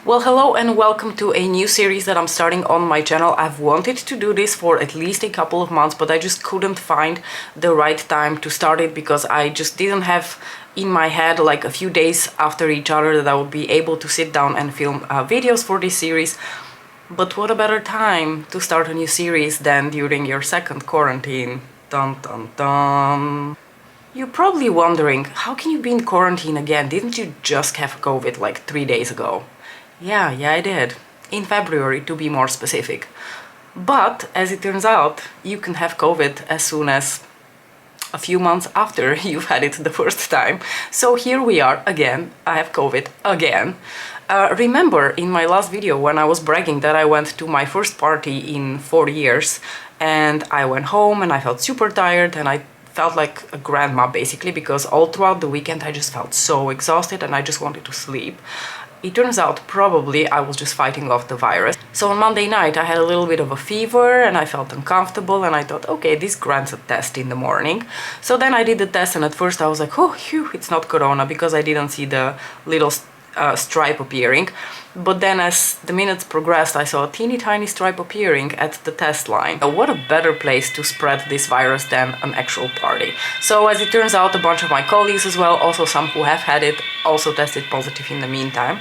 Well, hello and welcome to a new series that I'm starting on my channel. I've wanted to do this for at least a couple of months, but I just couldn't find the right time to start it because I just didn't have in my head like a few days after each other that I would be able to sit down and film videos for this series. But what a better time to start a new series than during your second quarantine. Dun dun dun. You're probably wondering, how can you be in quarantine again? Didn't you just have COVID like 3 days ago? Yeah, I did. In February, to be more specific. But, as it turns out, you can have COVID as soon as a few months after you've had it the first time. So here we are again. I have COVID again. Remember in my last video when I was bragging that I went to my first party in 4 years and I went home and I felt super tired and I felt like a grandma basically because all throughout the weekend I just felt so exhausted and I just wanted to sleep. It turns out probably I was just fighting off the virus. So on Monday night I had a little bit of a fever and I felt uncomfortable and I thought, okay, this grants a test in the morning. So then I did the test and at first I was like, oh, phew, it's not corona because I didn't see the little stripe appearing. But then as the minutes progressed, I saw a teeny tiny stripe appearing at the test line. What a better place to spread this virus than an actual party. So as it turns out, a bunch of my colleagues as well, also some who have had it, also tested positive in the meantime.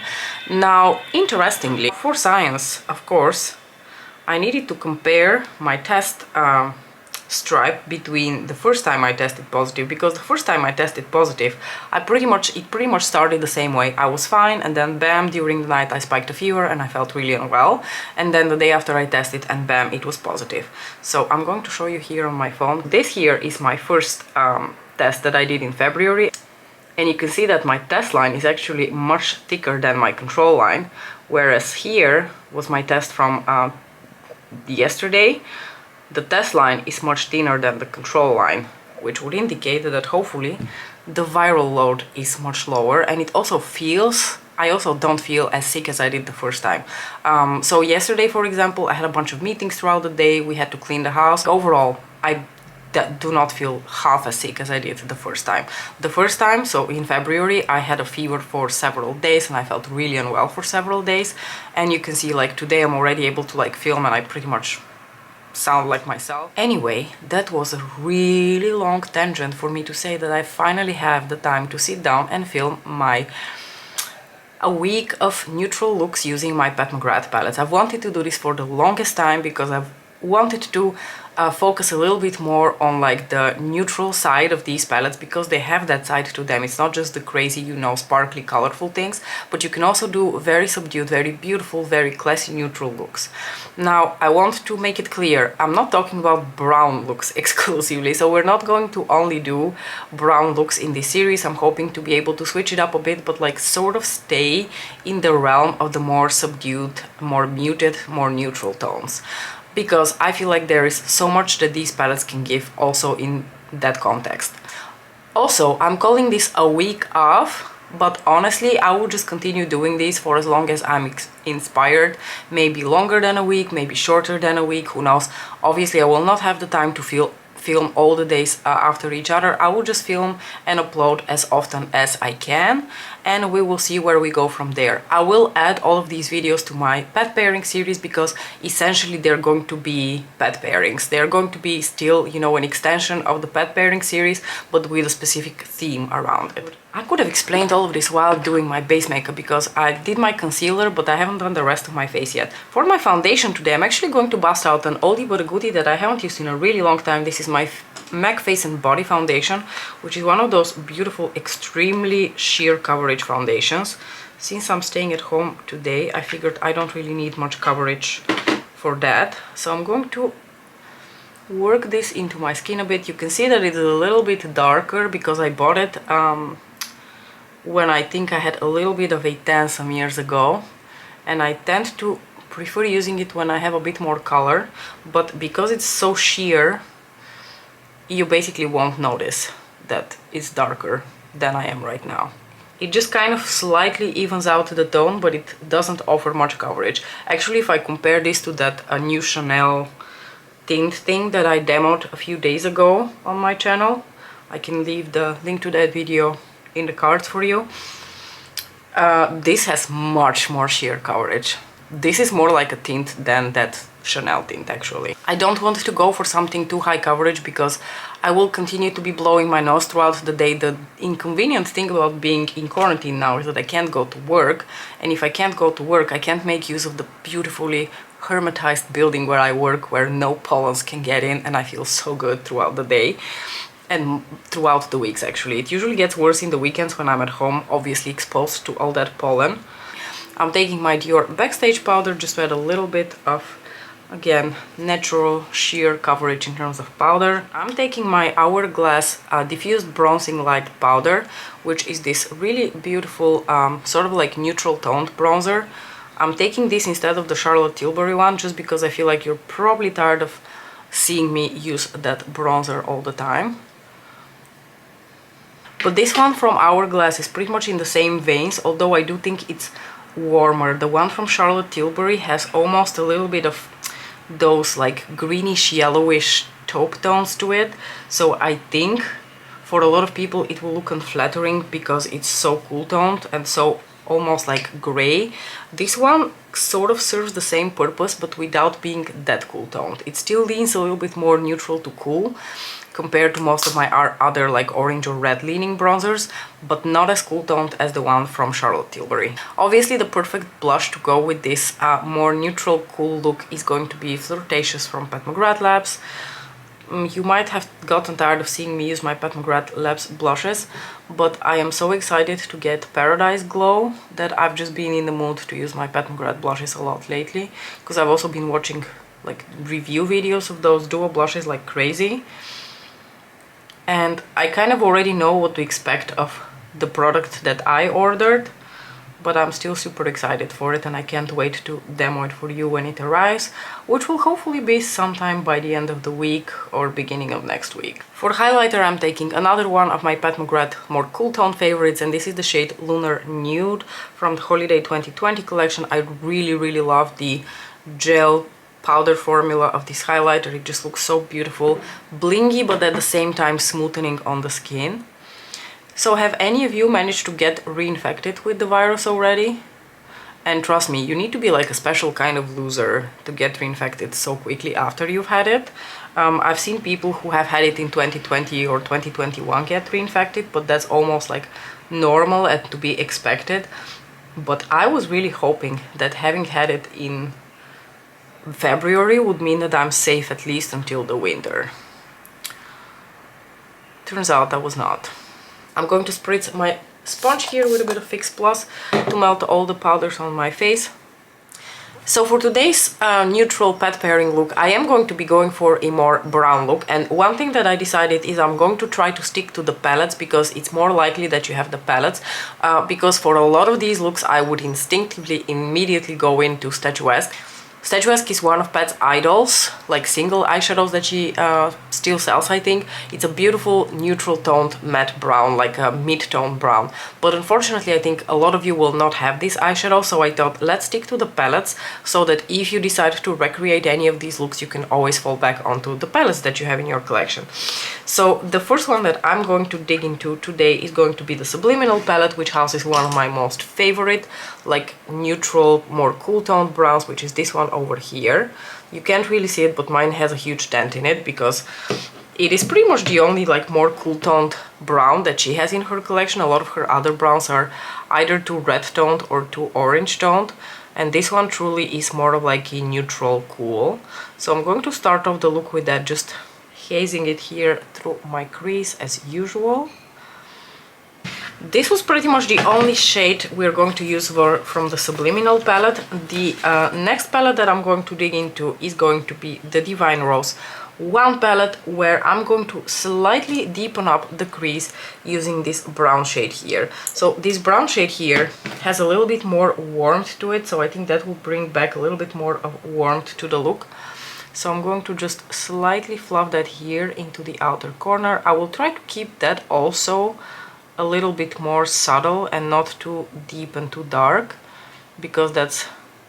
Now, interestingly, for science, of course, I needed to compare my test stripe between the first time I tested positive, because the first time I tested positive it pretty much started the same way. I was fine and then bam, during the night I spiked a fever and I felt really unwell, and then the day after I tested and bam, it was positive. So I'm going to show you here on my phone. This here is my first test that I did in February, and you can see that my test line is actually much thicker than my control line, whereas here was my test from yesterday. The test line is much thinner than the control line, which would indicate that hopefully the viral load is much lower, and it also feels, I also don't feel as sick as I did the first time. So yesterday, for example, I had a bunch of meetings throughout the day, we had to clean the house. Overall, I do not feel half as sick as I did the first time. The first time, so in February, I had a fever for several days and I felt really unwell for several days. And you can see like today I'm already able to like film and I pretty much sound like myself. Anyway, that was a really long tangent for me to say that I finally have the time to sit down and film a week of neutral looks using my McGrath palettes. I've wanted to do this for the longest time because I've wanted to focus a little bit more on like the neutral side of these palettes, because they have that side to them. It's not just the crazy, you know, sparkly, colorful things, but you can also do very subdued, very beautiful, very classy neutral looks. Now, I want to make it clear, I'm not talking about brown looks exclusively, so we're not going to only do brown looks in this series. I'm hoping to be able to switch it up a bit, but like sort of stay in the realm of the more subdued, more muted, more neutral tones, because I feel like there is so much that these palettes can give also in that context. Also, I'm calling this a week off, but honestly, I will just continue doing these for as long as I'm inspired. Maybe longer than a week, maybe shorter than a week, who knows. Obviously, I will not have the time to film all the days after each other. I will just film and upload as often as I can, and we will see where we go from there. I will add all of these videos to my pet pairing series because essentially they're going to be pet pairings. They're going to be still, you know, an extension of the pet pairing series, but with a specific theme around it. I could have explained all of this while doing my base makeup because I did my concealer, but I haven't done the rest of my face yet. For my foundation today, I'm actually going to bust out an oldie but a goodie that I haven't used in a really long time. This is my MAC Face and Body Foundation, which is one of those beautiful, extremely sheer coverage foundations. Since I'm staying at home today, I figured I don't really need much coverage for that. So I'm going to work this into my skin a bit. You can see that it is a little bit darker because I bought it when I think I had a little bit of a tan some years ago, and I tend to prefer using it when I have a bit more color, but because it's so sheer, you basically won't notice that it's darker than I am right now. It just kind of slightly evens out the tone, but it doesn't offer much coverage. Actually, if I compare this to that new Chanel tint thing that I demoed a few days ago on my channel, I can leave the link to that video in the cards for you. This has much more sheer coverage. This is more like a tint than that Chanel tint actually. I don't want to go for something too high coverage because I will continue to be blowing my nose throughout the day. The inconvenient thing about being in quarantine now is that I can't go to work, and if I can't go to work I can't make use of the beautifully hermetized building where I work, where no pollens can get in, and I feel so good throughout the day and throughout the weeks actually. It usually gets worse in the weekends when I'm at home, obviously exposed to all that pollen. I'm taking my Dior Backstage powder just to add a little bit of, again, natural sheer coverage in terms of powder. I'm taking my Hourglass diffused bronzing light powder, which is this really beautiful sort of like neutral toned bronzer. I'm taking this instead of the Charlotte Tilbury one just because I feel like you're probably tired of seeing me use that bronzer all the time. But this one from Hourglass is pretty much in the same veins, although I do think it's warmer. The one from Charlotte Tilbury has almost a little bit of those like greenish yellowish taupe tones to it, so I think for a lot of people it will look unflattering because it's so cool toned and so almost like gray. This one sort of serves the same purpose but without being that cool toned. It still leans a little bit more neutral to cool compared to most of my other like orange or red leaning bronzers, but not as cool toned as the one from Charlotte Tilbury. Obviously the perfect blush to go with this more neutral cool look is going to be Flirtatious from Pat McGrath Labs. You might have gotten tired of seeing me use my Pat McGrath Labs blushes, but I am so excited to get Paradise Glow that I've just been in the mood to use my Pat McGrath blushes a lot lately, because I've also been watching like review videos of those duo blushes like crazy. And I kind of already know what to expect of the product that I ordered, but I'm still super excited for it and I can't wait to demo it for you when it arrives, which will hopefully be sometime by the end of the week or beginning of next week. For highlighter I'm taking another one of my Pat McGrath more cool tone favorites, and this is the shade Lunar Nude from the Holiday 2020 collection. I really love the gel powder formula of this highlighter. It just looks so beautiful, blingy, but at the same time smoothing on the skin. So have any of you managed to get reinfected with the virus already? And trust me, you need to be like a special kind of loser to get reinfected so quickly after you've had it. I've seen people who have had it in 2020 or 2021 get reinfected, but that's almost like normal and to be expected. But I was really hoping that having had it in February would mean that I'm safe at least until the winter. Turns out I was not. I'm going to spritz my sponge here with a bit of Fix Plus to melt all the powders on my face. So for today's neutral pet pairing look, I am going to be going for a more brown look, and one thing that I decided is I'm going to try to stick to the palettes because it's more likely that you have the palettes, because for a lot of these looks I would instinctively immediately go into Statuesque. Statuesque is one of Pat's idols, like single eyeshadows that she still sells, I think. It's a beautiful neutral toned matte brown, like a mid-tone brown. But unfortunately, I think a lot of you will not have this eyeshadow, so I thought let's stick to the palettes so that if you decide to recreate any of these looks, you can always fall back onto the palettes that you have in your collection. So the first one that I'm going to dig into today is going to be the Subliminal palette, which houses one of my most favorite, like neutral, more cool toned browns, which is this one over here. You can't really see it, but mine has a huge dent in it because it is pretty much the only like more cool toned brown that she has in her collection. A lot of her other browns are either too red toned or too orange toned, and this one truly is more of like a neutral cool. So I'm going to start off the look with that, just hazing it here through my crease as usual. This was pretty much the only shade we're going to use from the Subliminal palette. The next palette that I'm going to dig into is going to be the Divine Rose 1 palette, where I'm going to slightly deepen up the crease using this brown shade here. So this brown shade here has a little bit more warmth to it, so I think that will bring back a little bit more of warmth to the look. So I'm going to just slightly fluff that here into the outer corner. I will try to keep that also a little bit more subtle and not too deep and too dark, because that's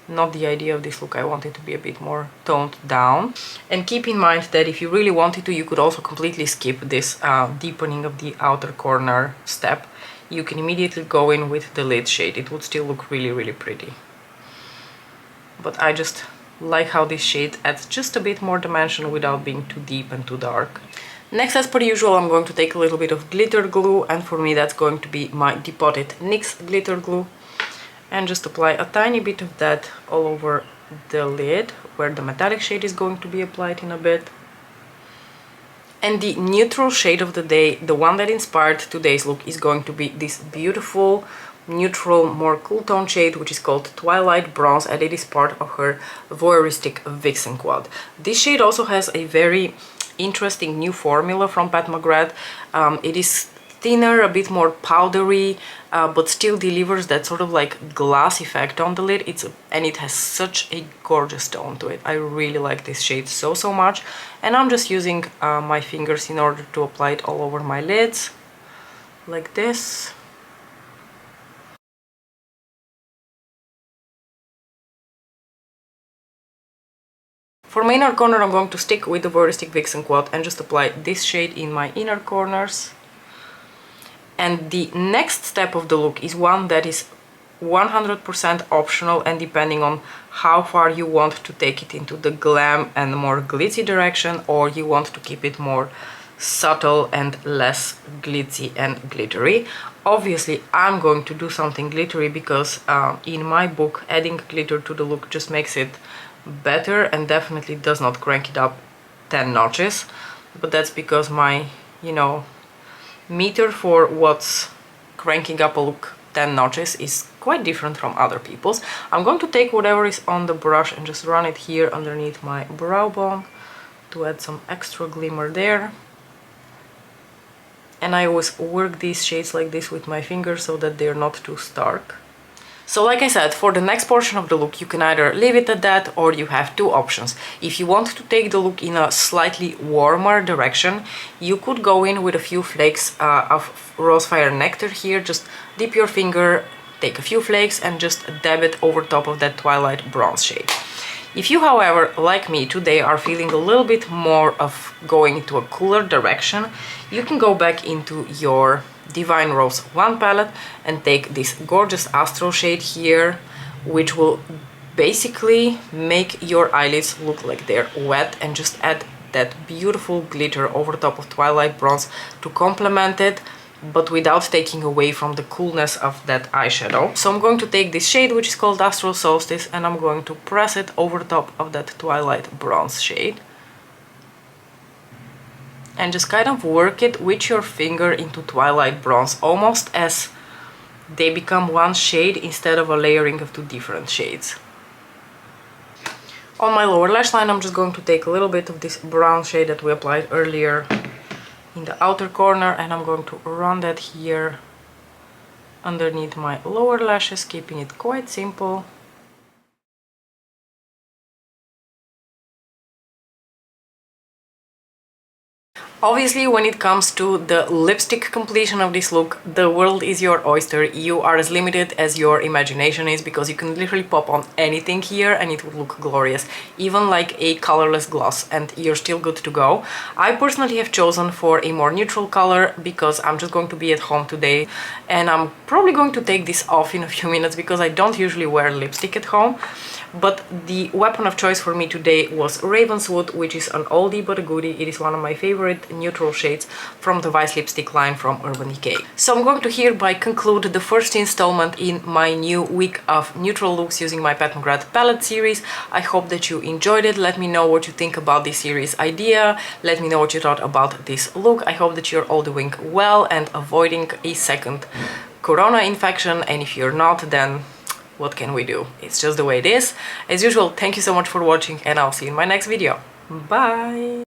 not the idea of this look. I want it to be a bit more toned down. And keep in mind that if you really wanted to, you could also completely skip this deepening of the outer corner step you can immediately go in with the lid shade. It would still look really, really pretty. But I just like how this shade adds just a bit more dimension without being too deep and too dark. Next, as per usual, I'm going to take a little bit of glitter glue, and for me that's going to be my Depotted NYX glitter glue, and just apply a tiny bit of that all over the lid where the metallic shade is going to be applied in a bit. And the neutral shade of the day, the one that inspired today's look, is going to be this beautiful neutral, more cool tone shade, which is called Twilight Bronze, and it is part of her Voyeuristic Vixen Quad. This shade also has a very interesting new formula from Pat McGrath. It is thinner, a bit more powdery, but still delivers that sort of like glass effect on the lid. And it has such a gorgeous tone to it. I really like this shade so much, and I'm just using my fingers in order to apply it all over my lids, like this. For my inner corner, I'm going to stick with the Voyeuristic Vixen Quad and just apply this shade in my inner corners. And the next step of the look is one that is 100% optional, and depending on how far you want to take it into the glam and more glitzy direction, or you want to keep it more subtle and less glitzy and glittery. Obviously, I'm going to do something glittery because in my book, adding glitter to the look just makes it better and definitely does not crank it up 10 notches. But that's because my, meter for what's cranking up a look 10 notches is quite different from other people's. I'm going to take whatever is on the brush and just run it here underneath my brow bone to add some extra glimmer there. And I always work these shades like this with my fingers so that they're not too stark. So like I said, for the next portion of the look, you can either leave it at that, or you have two options. If you want to take the look in a slightly warmer direction, you could go in with a few flakes of Rosefire Nectar here. Just dip your finger, take a few flakes, and just dab it over top of that Twilight Bronze shade. If you, however, like me today, are feeling a little bit more of going into a cooler direction, you can go back into your Divine Rose 1 palette and take this gorgeous Astral shade here, which will basically make your eyelids look like they're wet, and just add that beautiful glitter over top of Twilight Bronze to complement it, but without taking away from the coolness of that eyeshadow. So I'm going to take this shade, which is called Astral Solstice, and I'm going to press it over top of that Twilight Bronze shade. And just kind of work it with your finger into Twilight Bronze, almost as they become one shade instead of a layering of two different shades. On my lower lash line, I'm just going to take a little bit of this brown shade that we applied earlier in the outer corner, and I'm going to run that here underneath my lower lashes, keeping it quite simple. Obviously, when it comes to the lipstick completion of this look, the world is your oyster. You are as limited as your imagination is, because you can literally pop on anything here and it would look glorious. Even like a colorless gloss, and you're still good to go. I personally have chosen for a more neutral color because I'm just going to be at home today, and I'm probably going to take this off in a few minutes because I don't usually wear lipstick at home. But the weapon of choice for me today was Ravenswood, which is an oldie but a goodie. It is one of my favorite neutral shades from the Vice lipstick line from Urban Decay. So I'm going to hereby conclude the first installment in my new week of neutral looks using my Pat McGrath palette series. I hope that you enjoyed it. Let me know what you think about this series idea. Let me know what you thought about this look. I hope that you're all doing well and avoiding a second corona infection, and if you're not, then what can we do? It's just the way it is. As usual, thank you so much for watching, and I'll see you in my next video. Bye!